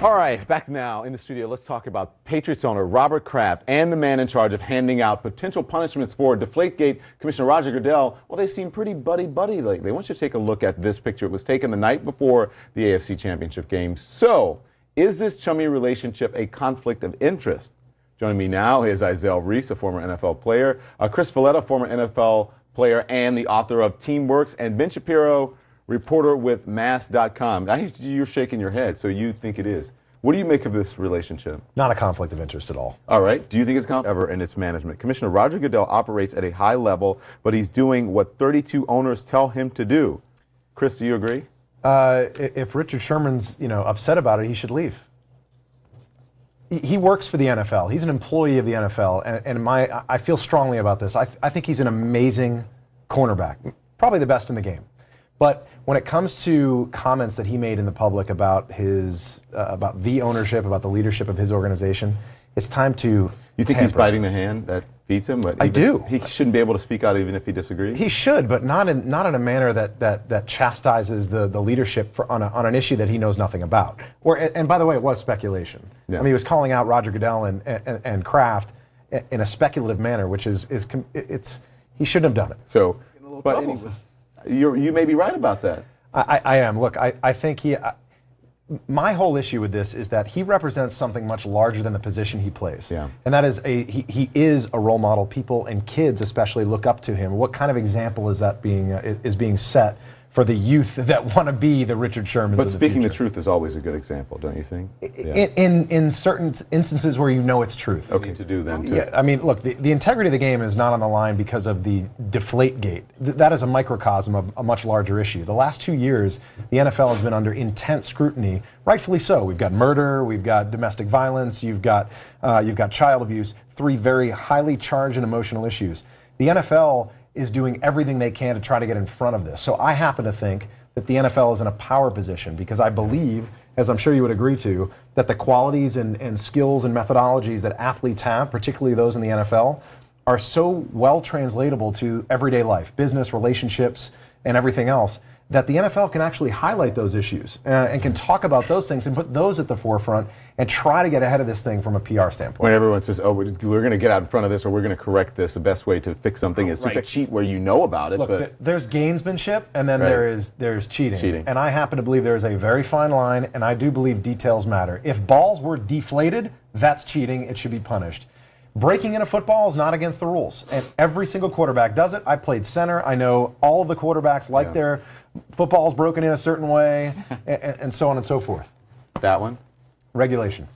All right, back now in the studio, let's talk about Patriots owner Robert Kraft and the man in charge of handing out potential punishments for Deflategate, Commissioner Roger Goodell. Well, they seem pretty buddy-buddy lately. I want you to take a look at this picture. It was taken the night before the AFC Championship game. So, is this chummy relationship a conflict of interest? Joining me now is Isaiah Reese, a former NFL player, Chris Valletta, former NFL player and the author of Teamworks, and Ben Shapiro, reporter with Mass.com. You're shaking your head, so you think it is. What do you make of this relationship? Not a conflict of interest at all. All right. Do you think it's ever in its management? Commissioner Roger Goodell operates at a high level, but he's doing what 32 owners tell him to do. Chris, do you agree? If Richard Sherman's upset about it, he should leave. He works for the NFL. He's an employee of the NFL, and I feel strongly about this. I think he's an amazing cornerback, probably the best in the game. But when it comes to comments that he made in the public about about the ownership, about the leadership of his organization, it's time to. You think he's biting the hand that feeds him? I do. He shouldn't be able to speak out even if he disagrees? He should, but not in a manner that chastises the leadership on an issue that he knows nothing about. And by the way, it was speculation. Yeah. I mean, he was calling out Roger Goodell and Kraft in a speculative manner, which he shouldn't have done it. So, but anyway. You may be right about that. I am. Look, I think my whole issue with this is that he represents something much larger than the position he plays. Yeah. And that is he is a role model. People and kids especially look up to him. What kind of example is that being set for the youth that want to be the Richard Shermans? But speaking the truth is always a good example, don't you think? Yeah. In certain instances where you know it's truth. Okay. To do them too. Yeah, I mean, look, the integrity of the game is not on the line because of the Deflategate. That is a microcosm of a much larger issue. The last 2 years, the NFL has been under intense scrutiny, rightfully so. We've got murder, we've got domestic violence, you've got child abuse, 3 very highly charged and emotional issues. The NFL is doing everything they can to try to get in front of this. So I happen to think that the NFL is in a power position because I believe, as I'm sure you would agree to, that the qualities and skills and methodologies that athletes have, particularly those in the NFL, are so well translatable to everyday life, business, relationships, and everything else, that the NFL can actually highlight those issues and can talk about those things and put those at the forefront and try to get ahead of this thing from a PR standpoint. When everyone says, oh, we're going to get out in front of this or we're going to correct this, the best way to fix something is to cheat where you know about it. Look, there's gamesmanship and then there's cheating. And I happen to believe there's a very fine line, and I do believe details matter. If balls were deflated, that's cheating. It should be punished. Breaking into football is not against the rules, and every single quarterback does it. I played center. I know all of the quarterbacks like their footballs broken in a certain way, and so on and so forth. That one? Regulation.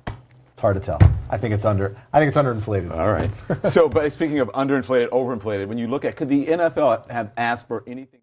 It's hard to tell. I think it's underinflated. All right. So, but speaking of underinflated, overinflated, when you look at, could the NFL have asked for anything?